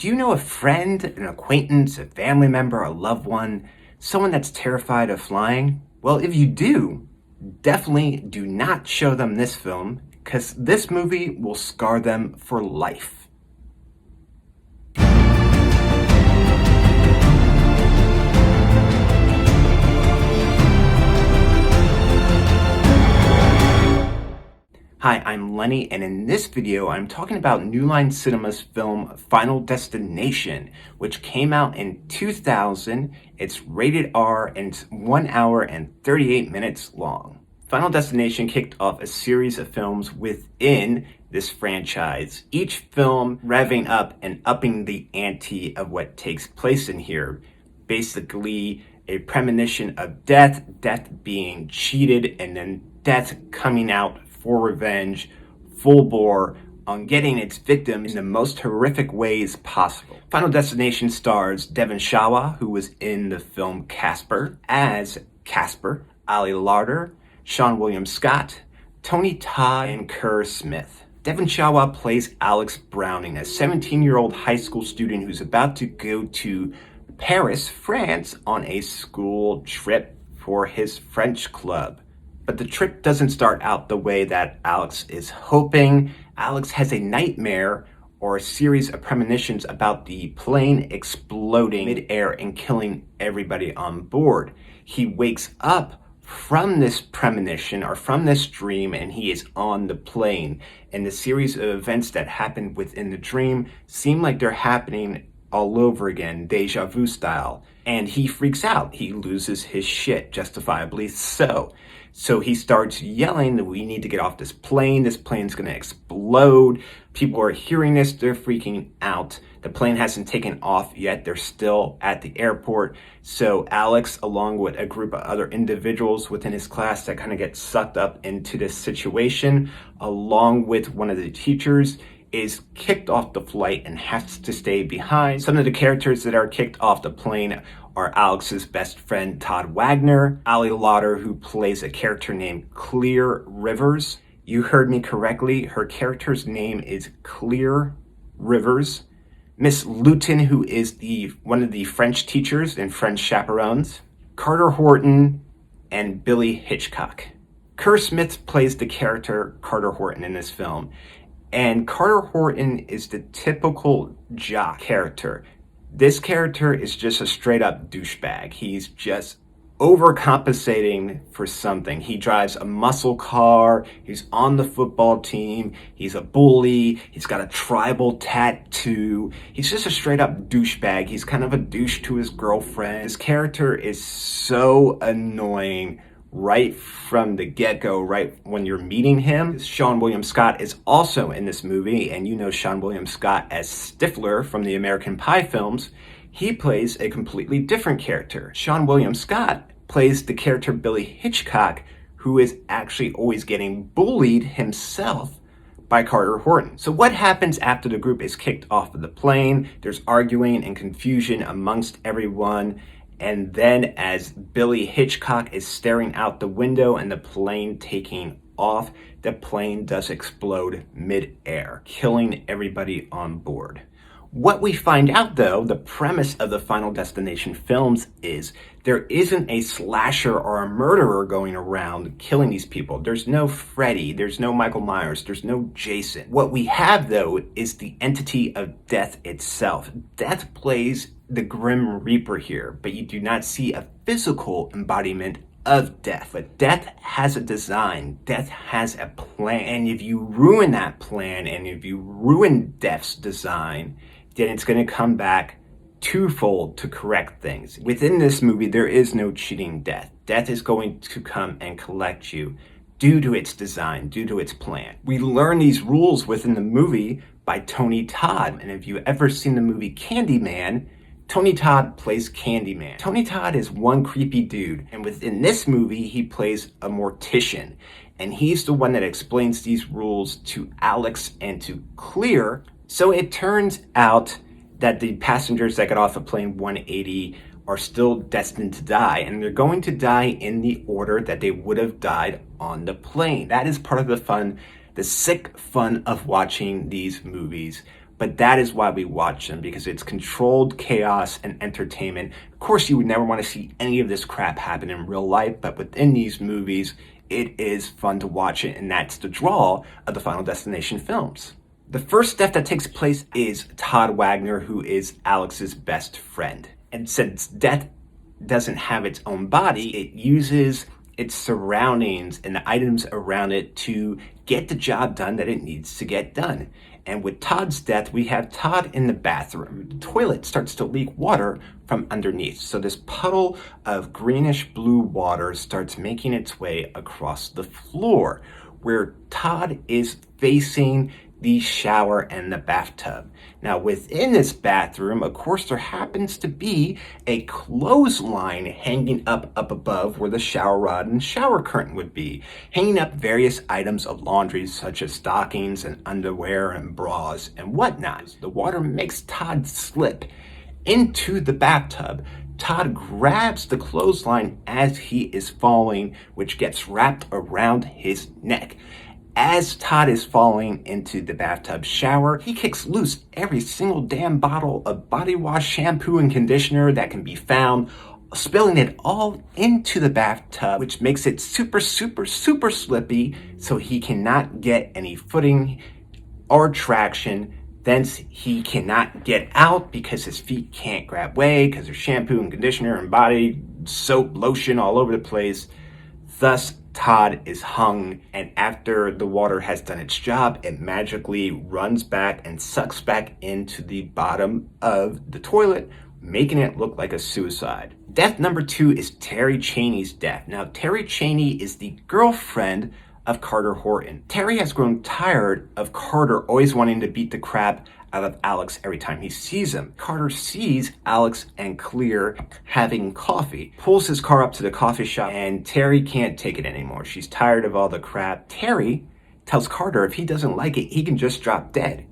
Do you know a friend, an acquaintance, a family member, a loved one, someone that's terrified of flying? Well, if you do, definitely do not show them this film, because this movie will scar them for life. Hi, I'm Lenny, and in this video, I'm talking about New Line Cinema's film Final Destination, which came out in 2000. It's rated R, and it's 1 hour and 38 minutes long. Final Destination kicked off a series of films within this franchise, each film revving up and upping the ante of what takes place in here. Basically, a premonition of death being cheated, and then death coming out for revenge, full bore, on getting its victims in the most horrific ways possible. Final Destination stars Devon, who was in the film Casper, as Casper, Ali Larter, Seann William Scott, Tony Todd, and Kerr Smith. Devon plays Alex Browning, a 17-year-old high school student who's about to go to Paris, France, on a school trip for his French club. But the trip doesn't start out the way that Alex is hoping. Alex has a nightmare or a series of premonitions about the plane exploding mid-air and killing everybody on board. He wakes up from this premonition or from this dream, and he is on the plane. And the series of events that happen within the dream seem like they're happening all over again, deja vu style. And he freaks out. He loses his shit, justifiably so. So he starts yelling that we need to get off this plane. This plane's gonna explode. People are hearing this, they're freaking out. The plane hasn't taken off yet. They're still at the airport. So Alex, along with a group of other individuals within his class that kind of get sucked up into this situation, along with one of the teachers, is kicked off the flight and has to stay behind. Some of the characters that are kicked off the plane are Alex's best friend, Todd Wagner, Ali Lauder, who plays a character named Clear Rivers. You heard me correctly. Her character's name is Clear Rivers. Miss Luton, who is one of the French teachers and French chaperones. Carter Horton, and Billy Hitchcock. Kerr Smith plays the character Carter Horton in this film. And Carter Horton is the typical jock character. This character is just a straight up douchebag. He's just overcompensating for something. He drives a muscle car. He's on the football team. He's a bully. He's got a tribal tattoo. He's just a straight up douchebag. He's kind of a douche to his girlfriend. His character is so annoying right from the get-go, right when you're meeting him. Seann William Scott is also in this movie, and you know Seann William Scott as Stifler from the American Pie films. He plays a completely different character. Seann William Scott plays the character Billy Hitchcock, who is actually always getting bullied himself by Carter Horton. So what happens after the group is kicked off of the plane? There's arguing and confusion amongst everyone. And then as Billy Hitchcock is staring out the window and the plane taking off, the plane does explode mid-air, killing everybody on board. What we find out though, the premise of the Final Destination films is there isn't a slasher or a murderer going around killing these people. There's no Freddy, there's no Michael Myers, there's no Jason. What we have though is the entity of death itself. Death plays the Grim Reaper here, but you do not see a physical embodiment of death. But death has a design, death has a plan, and if you ruin that plan and if you ruin death's design, then it's going to come back twofold to correct things. Within this movie, there is no cheating death. Death is going to come and collect you due to its design, due to its plan. We learn these rules within the movie by Tony Todd, and if you've ever seen the movie Candyman, Tony Todd plays Candyman. Tony Todd is one creepy dude, and within this movie, he plays a mortician. And he's the one that explains these rules to Alex and to Clear. So it turns out that the passengers that got off of plane 180 are still destined to die, and they're going to die in the order that they would have died on the plane. That is part of the fun, the sick fun of watching these movies. but that is why we watch them, because it's controlled chaos and entertainment. Of course, you would never want to see any of this crap happen in real life, but within these movies, it is fun to watch it, and that's the draw of the Final Destination films. The first death that takes place is Todd Wagner, who is Alex's best friend. And since death doesn't have its own body, it uses its surroundings and the items around it to get the job done that it needs to get done. And with Todd's death, we have Todd in the bathroom. The toilet starts to leak water from underneath. So this puddle of greenish blue water starts making its way across the floor, where Todd is facing the shower and the bathtub. Now within this bathroom, of course, there happens to be a clothesline hanging up above where the shower rod and shower curtain would be, hanging up various items of laundry such as stockings and underwear and bras and whatnot. The water makes Todd slip into the bathtub. Todd grabs the clothesline as he is falling, which gets wrapped around his neck. As Todd is falling into the bathtub shower, he kicks loose every single damn bottle of body wash, shampoo, and conditioner that can be found, spilling it all into the bathtub, which makes it super slippy, so he cannot get any footing or traction. Thence he cannot get out because his feet can't grab way because there's shampoo and conditioner and body soap, lotion all over the place. Thus, Todd is hung, and after the water has done its job, it magically runs back and sucks back into the bottom of the toilet, making it look like a suicide. Death number 2 is Terry Cheney's death. Now, Terry Cheney is the girlfriend of Carter Horton. Terry has grown tired of Carter always wanting to beat the crap out of Alex every time he sees him. Carter sees Alex and Clear having coffee, pulls his car up to the coffee shop, and Terry can't take it anymore. She's tired of all the crap. Terry tells Carter if he doesn't like it, he can just drop dead,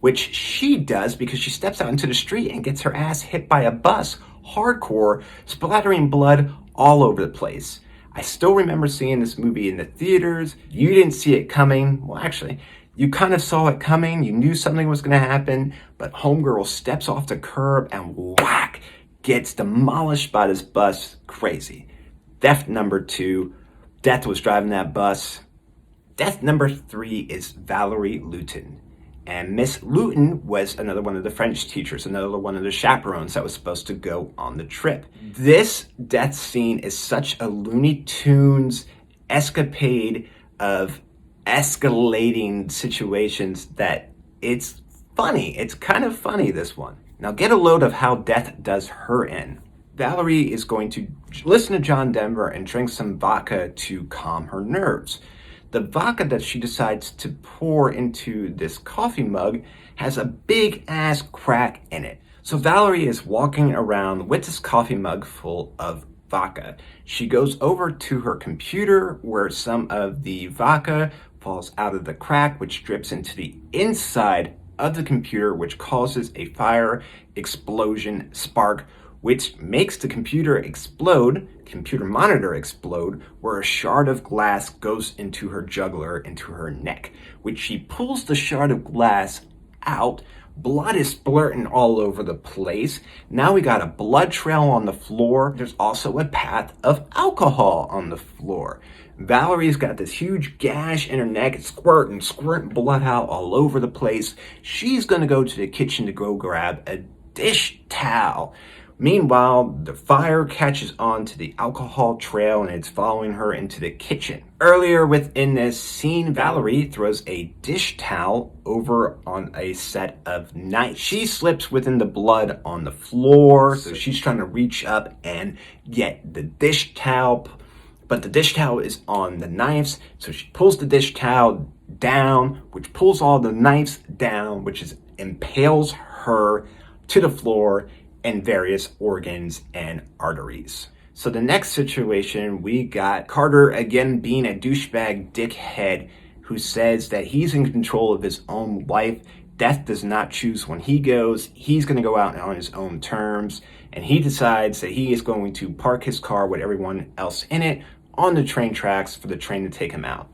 which she does because she steps out into the street and gets her ass hit by a bus, hardcore, splattering blood all over the place. I still remember seeing this movie in the theaters. You didn't see it coming. Well, actually, you kind of saw it coming. You knew something was going to happen, but homegirl steps off the curb and whack, gets demolished by this bus. Crazy. Death number 2. Death was driving that bus. Death number 3 is Valerie Luton. And Miss Luton was another one of the French teachers, another one of the chaperones that was supposed to go on the trip. This death scene is such a Looney Tunes escapade of escalating situations that it's funny. It's kind of funny, this one. Now get a load of how death does her in. Valerie is going to listen to John Denver and drink some vodka to calm her nerves. The vodka that she decides to pour into this coffee mug has a big ass crack in it. So Valerie is walking around with this coffee mug full of vodka. She goes over to her computer where some of the vodka falls out of the crack, which drips into the inside of the computer, which causes a fire, explosion, spark, which makes the computer explode, computer monitor explode, where a shard of glass goes into her jugular, into her neck, which she pulls the shard of glass out. Blood is splurting all over the place. Now we got a blood trail on the floor. There's also a path of alcohol on the floor. Valerie's got this huge gash in her neck. It's squirting blood out all over the place. She's gonna go to the kitchen to go grab a dish towel. Meanwhile, the fire catches on to the alcohol trail and it's following her into the kitchen. Earlier within this scene, Valerie throws a dish towel over on a set of knives. She slips within the blood on the floor, so she's trying to reach up and get the dish towel, but the dish towel is on the knives, so she pulls the dish towel down, which pulls all the knives down, which impales her to the floor and various organs and arteries. So the next situation, we got Carter again being a douchebag dickhead who says that he's in control of his own life. Death does not choose when he goes. He's going to go out on his own terms, and he decides that he is going to park his car with everyone else in it on the train tracks for the train to take him out.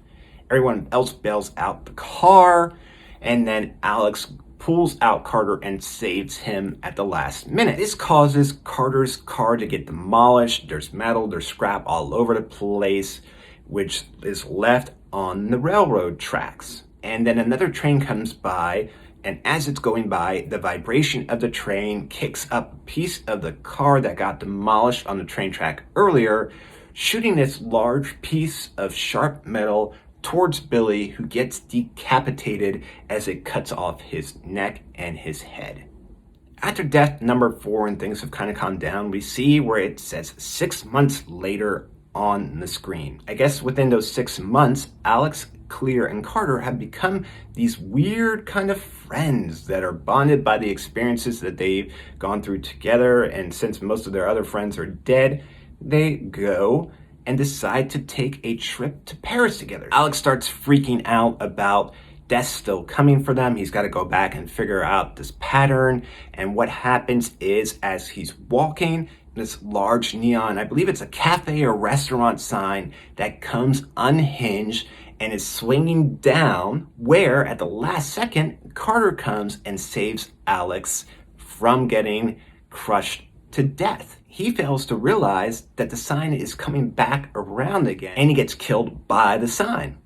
Everyone else bails out the car, and then Alex pulls out Carter and saves him at the last minute. This causes Carter's car to get demolished. There's metal, there's scrap all over the place, which is left on the railroad tracks. And then another train comes by, and as it's going by, the vibration of the train kicks up a piece of the car that got demolished on the train track earlier, shooting this large piece of sharp metal towards Billy, who gets decapitated as it cuts off his neck and his head. After death number 4 and things have kind of calmed down, we see where it says 6 months later on the screen. I guess within those 6 months, Alex, Clear, and Carter have become these weird kind of friends that are bonded by the experiences that they've gone through together, and since most of their other friends are dead, they go and decide to take a trip to Paris together. Alex starts freaking out about death still coming for them. He's got to go back and figure out this pattern. And what happens is, as he's walking, this large neon, I believe it's a cafe or restaurant sign, that comes unhinged and is swinging down, where at the last second, Carter comes and saves Alex from getting crushed to death. He fails to realize that the sign is coming back around again, and he gets killed by the sign.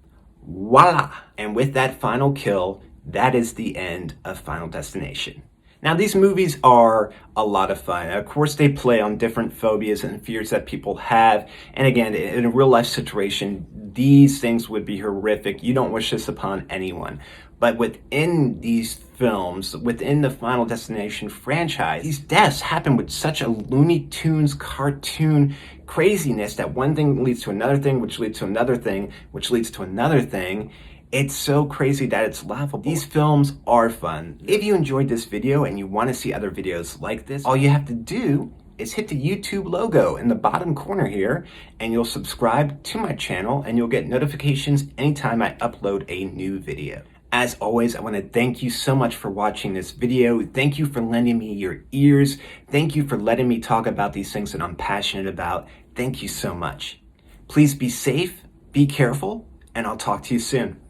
Voila! And with that final kill, that is the end of Final Destination. Now, these movies are a lot of fun. Of course, they play on different phobias and fears that people have. And again, in a real life situation, these things would be horrific. You don't wish this upon anyone. But within these films, within the Final Destination franchise, these deaths happen with such a Looney Tunes cartoon craziness that one thing leads to another thing, which leads to another thing, which leads to another thing. It's so crazy that it's laughable. These films are fun. If you enjoyed this video and you want to see other videos like this, all you have to do is hit the YouTube logo in the bottom corner here, and you'll subscribe to my channel and you'll get notifications anytime I upload a new video. As always, I want to thank you so much for watching this video. Thank you for lending me your ears. Thank you for letting me talk about these things that I'm passionate about. Thank you so much. Please be safe, be careful, and I'll talk to you soon.